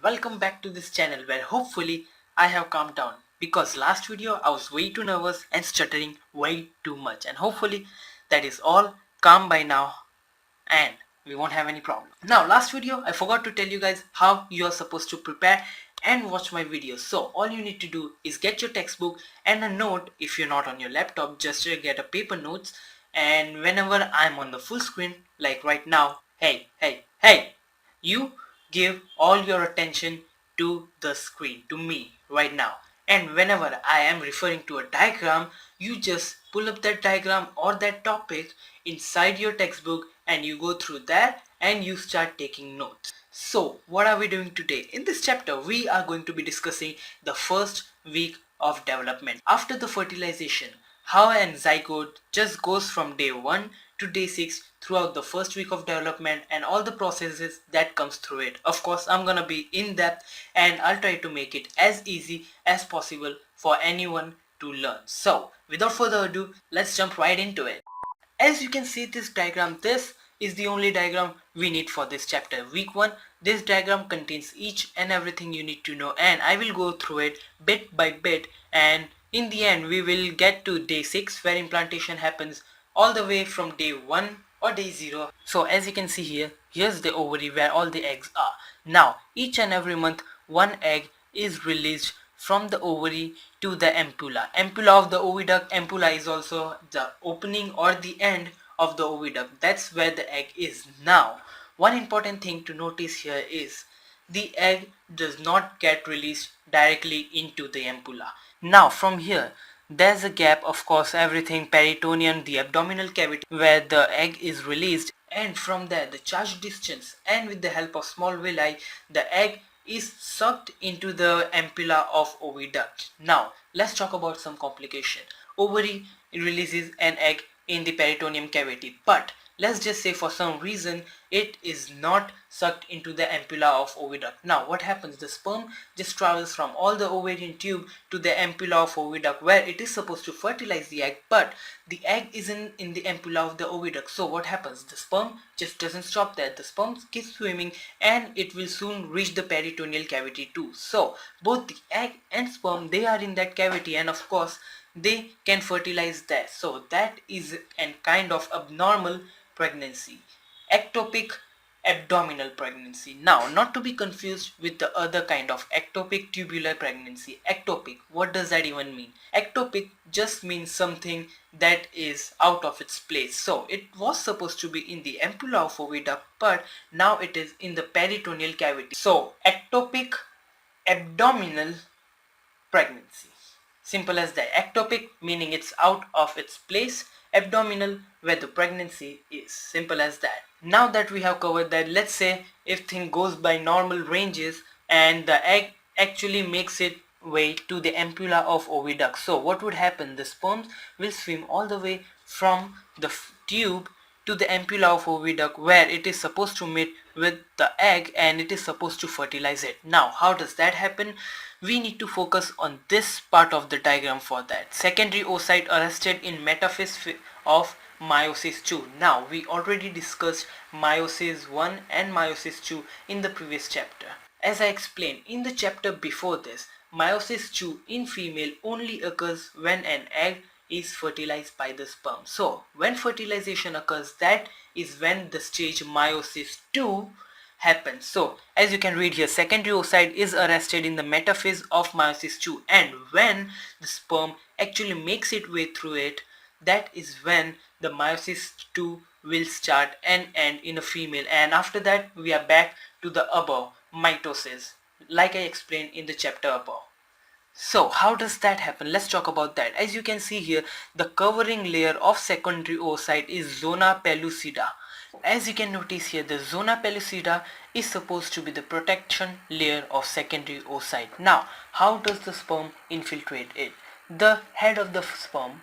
welcome back to this channel where hopefully I have calmed down, because last video I was way too nervous and stuttering way too much, and hopefully that is all calm by now and we won't have any problem. Now last video I forgot to tell you guys how you are supposed to prepare and watch my videos. So all you need to do is get your textbook and a note. If you're not on your laptop, just get a paper notes, and whenever I'm on the full screen like right now, hey, you give all your attention to the screen, to me right now. And whenever I am referring to a diagram, you just pull up that diagram or that topic inside your textbook and you go through that and you start taking notes. So what are we doing today? In this chapter we are going to be discussing the first week of development. After the fertilization, how an zygote just goes from day 1 to day 6 throughout the first week of development and all the processes that comes through it. Of course, I'm gonna be in depth and I'll try to make it as easy as possible for anyone to learn. So without further ado, let's jump right into it. As you can see this diagram, this is the only diagram we need for this chapter. Week 1, this diagram contains each and everything you need to know, and I will go through it bit by bit, and in the end we will get to day 6 where implantation happens all the way from day 1 or day 0. So as you can see here, here's the ovary where all the eggs are. Now each and every month one egg is released from the ovary to the ampulla. Ampulla of the oviduct. Ampulla is also the opening or the end of the oviduct. That's where the egg is. Now one important thing to notice here is the egg does not get released directly into the ampulla. Now from here there's a gap, of course, everything peritoneum, the abdominal cavity where the egg is released, and from there the charge distance, and with the help of small villi the egg is sucked into the ampulla of oviduct. Now let's talk about some complication. Ovary releases an egg in the peritoneum cavity, but let's just say for some reason it is not sucked into the ampulla of oviduct. Now what happens? The sperm just travels from all the ovarian tube to the ampulla of oviduct where it is supposed to fertilize the egg, but the egg isn't in the ampulla of the oviduct. So what happens? The sperm just doesn't stop there. The sperm keeps swimming and it will soon reach the peritoneal cavity too. So both the egg and sperm, they are in that cavity, and of course they can fertilize there. So that is a kind of abnormal pregnancy, ectopic abdominal pregnancy. Now not to be confused with the other kind of ectopic tubular pregnancy. Ectopic, what does that even mean? Ectopic just means something that is out of its place. So it was supposed to be in the ampulla of oviduct, but now it is in the peritoneal cavity. So ectopic abdominal pregnancy. Simple as that. Ectopic meaning it's out of its place, abdominal where the pregnancy is. Simple as that. Now that we have covered that, let's say if thing goes by normal ranges and the egg actually makes its way to the ampulla of oviduct. So what would happen? The sperms will swim all the way from the tube to the ampulla of oviduct where it is supposed to meet with the egg and it is supposed to fertilize it. Now how does that happen? We need to focus on this part of the diagram for that. Secondary oocyte arrested in metaphase of meiosis 2. Now we already discussed meiosis 1 and meiosis 2 in the previous chapter. As I explained in the chapter before this, meiosis 2 in female only occurs when an egg is fertilized by the sperm. So when fertilization occurs, that is when the stage meiosis 2 happens. So as you can read here, secondary oocyte is arrested in the metaphase of meiosis 2, and when the sperm actually makes its way through it, that is when the meiosis 2 will start and end in a female, and after that we are back to the above mitosis like I explained in the chapter above. So how does that happen? Let's talk about that. As you can see here, the covering layer of secondary oocyte is zona pellucida. As you can notice here, the zona pellucida is supposed to be the protection layer of secondary oocyte. Now how does the sperm infiltrate it? The head of the sperm,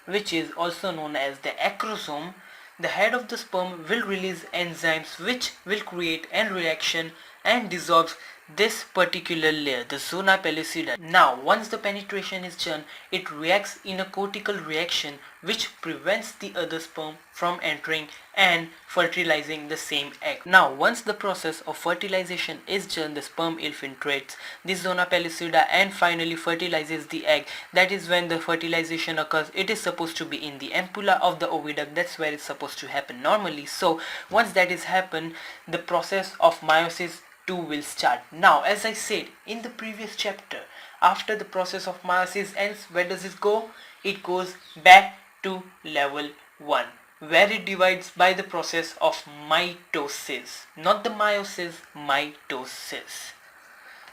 which is also known as the acrosome, the head of the sperm will release enzymes which will create a reaction and dissolve this particular layer, the zona pellucida. Now once the penetration is done, it reacts in a cortical reaction which prevents the other sperm from entering and fertilizing the same egg. Now once the process of fertilization is done, the sperm infiltrates the zona pellucida and finally fertilizes the egg. That is when the fertilization occurs. It is supposed to be in the ampulla of the oviduct. That's where it's supposed to happen normally. So once that is happened, the process of meiosis 2 will start. Now as I said in the previous chapter, after the process of meiosis ends, where does it go? It goes back to level 1, where it divides by the process of mitosis, not the meiosis, mitosis.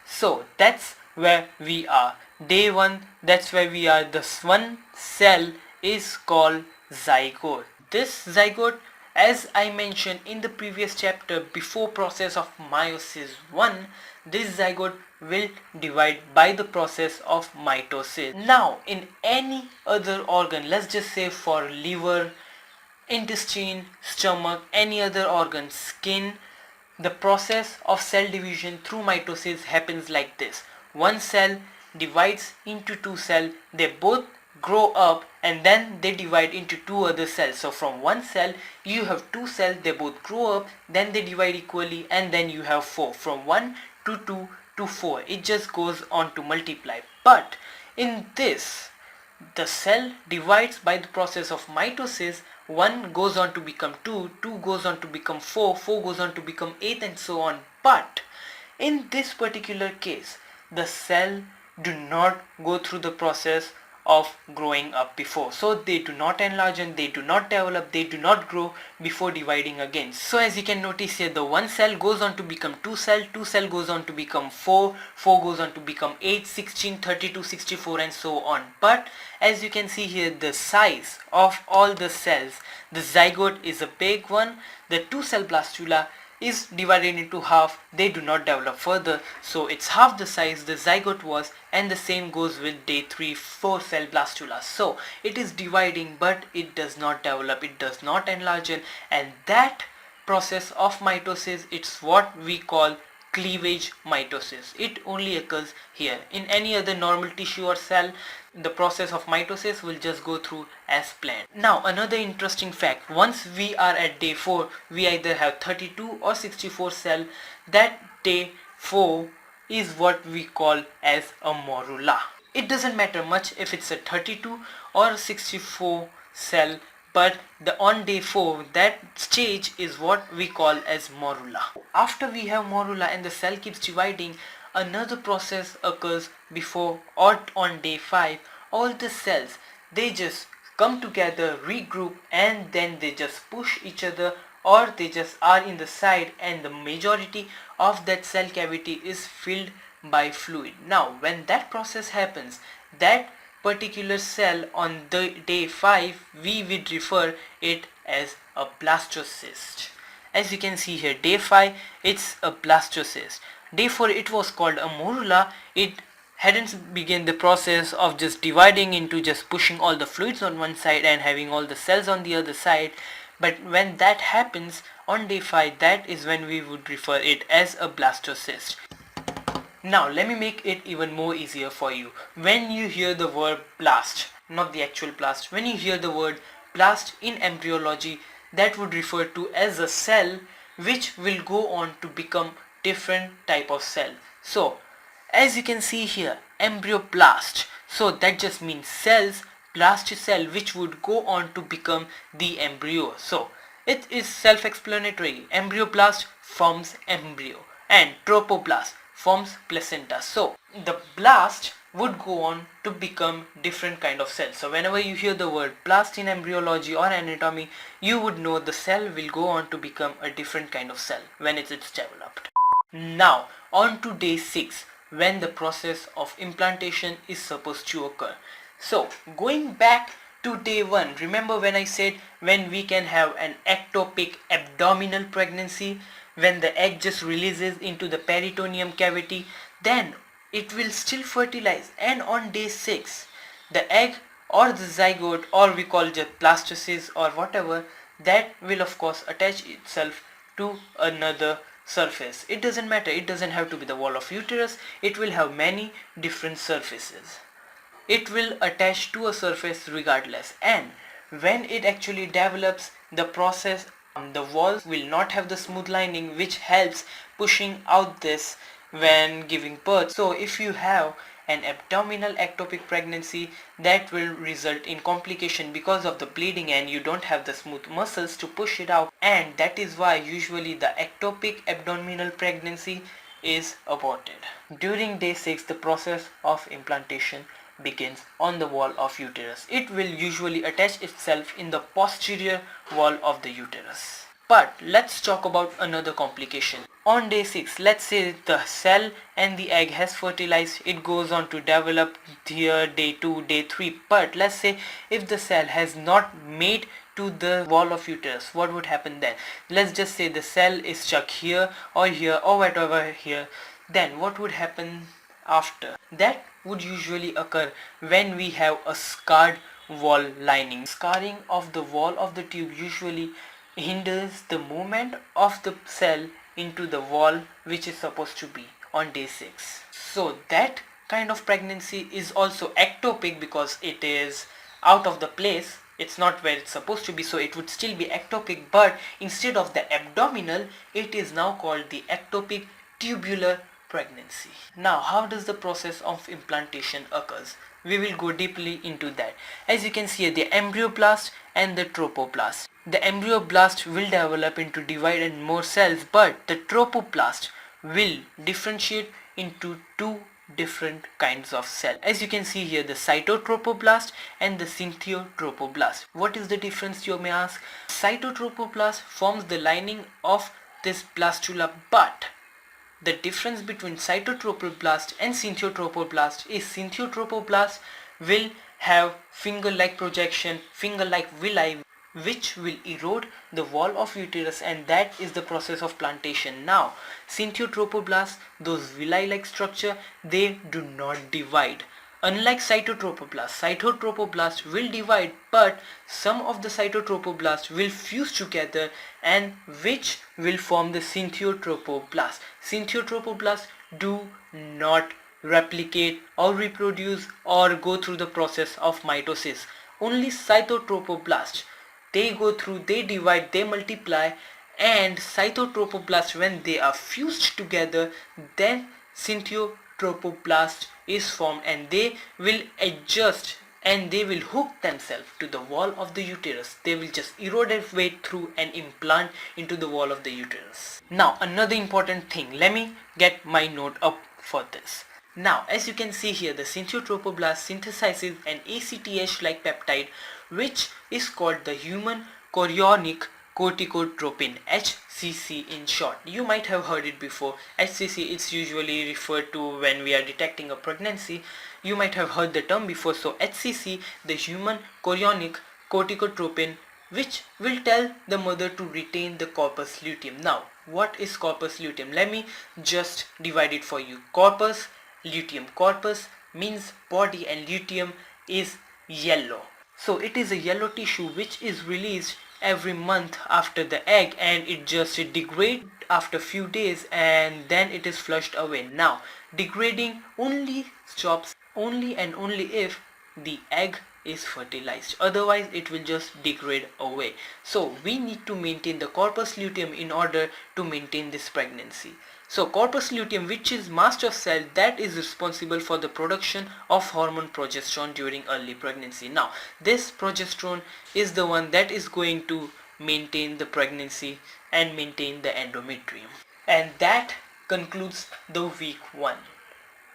So that's where we are. Day 1, that's where we are. This one cell is called zygote. This zygote, as I mentioned in the previous chapter, before process of meiosis 1, this zygote will divide by the process of mitosis. Now in any other organ, let's just say for liver, intestine, stomach, any other organ, skin, the process of cell division through mitosis happens like this. One cell divides into two cells, they both grow up and then they divide into two other cells. So from one cell you have two cells, they both grow up, then they divide equally, and then you have four. From 1 to 2 to 4, it just goes on to multiply. But in this, the cell divides by the process of mitosis. 1 goes on to become 2, 2 goes on to become 4, 4 goes on to become 8, and so on. But in this particular case, the cell do not go through the process of growing up before. So they do not enlarge and they do not develop, they do not grow before dividing again. So as you can notice here, the one cell goes on to become two cell goes on to become 4, 4 goes on to become 8, 16, 32, 64, and so on. But as you can see here, the size of all the cells, the zygote is a big one, the 2-cell blastula is divided into half, they do not develop further, so it's half the size the zygote was, and the same goes with day 3 4-cell blastula. So it is dividing but it does not develop, it does not enlarge, and that process of mitosis, it's what we call cleavage mitosis. It only occurs here. In any other normal tissue or cell, the process of mitosis will just go through as planned. Now another interesting fact, once we are at day 4, we either have 32 or 64 cell. That day 4 is what we call as a morula. It doesn't matter much if it's a 32 or 64 cell, but on day 4, that stage is what we call as morula. After we have morula and the cell keeps dividing, another process occurs before or on day 5. All the cells, they just come together, regroup, and then they just push each other, or they just are in the side, and the majority of that cell cavity is filled by fluid. Now when that process happens, that particular cell on the day 5, we would refer it as a blastocyst. As you can see here, day 5 it's a blastocyst. Day 4 it was called a morula. It hadn't begun the process of just dividing into just pushing all the fluids on one side and having all the cells on the other side. But when that happens on day 5, that is when we would refer it as a blastocyst. Now let me make it even more easier for you. When you hear the word blast, not the actual blast, when you hear the word blast in embryology, that would refer to as a cell which will go on to become different type of cell. So as you can see here, embryoblast, so that just means cells, blast cell which would go on to become the embryo. So it is self-explanatory. Embryoblast forms embryo and tropoblast forms placenta. So the blast would go on to become different kind of cells. So whenever you hear the word blast in embryology or anatomy, you would know the cell will go on to become a different kind of cell when it's developed. Now on to day 6, when the process of implantation is supposed to occur. So going back to day 1, remember when I said when we can have an ectopic abdominal pregnancy, when the egg just releases into the peritoneum cavity, then it will still fertilize, and on day 6 the egg or the zygote, or we call it blastocyst or whatever, that will of course attach itself to another surface. It doesn't matter, it doesn't have to be the wall of uterus, it will have many different surfaces. It will attach to a surface regardless, and when it actually develops the process, the walls will not have the smooth lining which helps pushing out this when giving birth. So if you have an abdominal ectopic pregnancy, that will result in complication because of the bleeding and you don't have the smooth muscles to push it out, and that is why usually the ectopic abdominal pregnancy is aborted. During day 6, the process of implantation begins on the wall of uterus. It will usually attach itself in the posterior wall of the uterus. But let's talk about another complication. On day 6, let's say the cell and the egg has fertilized, it goes on to develop here day 2, day 3. But let's say if the cell has not made to the wall of uterus, what would happen then? Let's just say the cell is stuck here or whatever here. Then what would happen after? That would usually occur when we have a scarred wall lining. Scarring of the wall of the tube usually hinders the movement of the cell into the wall which is supposed to be on day 6. So that kind of pregnancy is also ectopic because it is out of the place. It's not where it's supposed to be, so it would still be ectopic, but instead of the abdominal, it is now called the ectopic tubular pregnancy. Now, how does the process of implantation occurs? We will go deeply into that. As you can see here, the embryoblast and the tropoblast. The embryoblast will develop into divided more cells, but the tropoblast will differentiate into two different kinds of cell. As you can see here, the cytotropoblast and the syntheotropoblast. What is the difference, you may ask? Cytotropoblast forms the lining of this blastula, but the difference between cytotropoblast and syntheotropoblast is syntheotropoblast will have finger-like projection, finger-like villi, which will erode the wall of uterus, and that is the process of plantation. Now, syntheotropoblast, those villi-like structure, they do not divide. Unlike cytotropoblast will divide, but some of the cytotropoblast will fuse together and which will form the syntheotropoblast. Syntheotropoblast do not replicate or reproduce or go through the process of mitosis. Only cytotropoblast, they go through, they divide, they multiply, and cytotropoblast, when they are fused together, then syntheotropoblast is formed, and they will adjust and they will hook themselves to the wall of the uterus. They will just erode their way through and implant into the wall of the uterus. Now, another important thing, let me get my note up for this. Now, as you can see here, the syntheotropoblast synthesizes an ACTH-like peptide, which is called the human chorionic corticotropin, HCC in short. You might have heard it before. HCC is usually referred to when we are detecting a pregnancy. You might have heard the term before. So HCC, the human chorionic corticotropin, which will tell the mother to retain the corpus luteum. Now, what is corpus luteum? Let me just divide it for you. Corpus luteum. Corpus means body and luteum is yellow. So it is a yellow tissue which is released every month after the egg, and it just degrades after few days and then it is flushed away. Now, degrading only stops only and only if the egg is fertilized, otherwise it will just degrade away. So we need to maintain the corpus luteum in order to maintain this pregnancy. So corpus luteum, which is master cell that is responsible for the production of hormone progesterone during early pregnancy. Now, this progesterone is the one that is going to maintain the pregnancy and maintain the endometrium. And that concludes the week 1.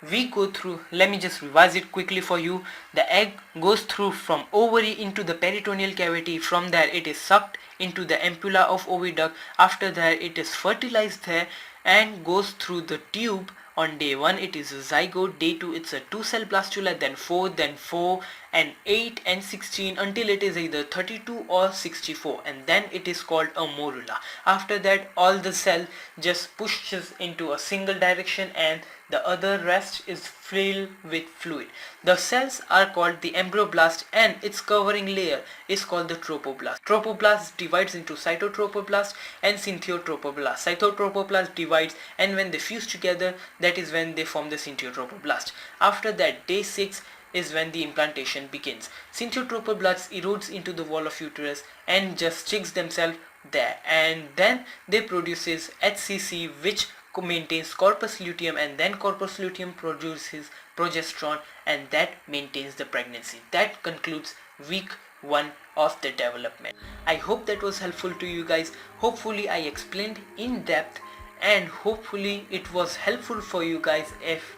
We go through, let me just revise it quickly for you. The egg goes through from ovary into the peritoneal cavity. From there it is sucked into the ampulla of oviduct. After that it is fertilized there and goes through the tube. On day 1 it is a zygote, day 2 it's a 2-cell blastula, then 4, and 8 and 16 until it is either 32 or 64, and then it is called a morula. After that, all the cell just pushes into a single direction and the other rest is filled with fluid. The cells are called the embryoblast and its covering layer is called the tropoblast. Tropoblast divides into cytotropoblast and syntheotropoblast. Cytotropoblast divides, and when they fuse together, that is when they form the syntheotropoblast. After that, day 6 is when the implantation begins. Syntheotropoblasts erodes into the wall of uterus and just sticks themselves there, and then they produces HCC, which maintains corpus luteum, and then corpus luteum produces progesterone, and that maintains the pregnancy. That concludes week 1 of the development. I hope that was helpful to you guys. Hopefully I explained in depth, and hopefully it was helpful for you guys.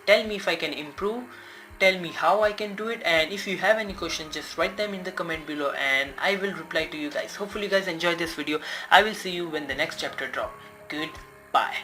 Tell me if I can improve, tell me how I can do it, and if you have any questions, just write them in the comment below and I will reply to you guys. Hopefully you guys enjoyed this video. I will see you when the next chapter drop. Goodbye.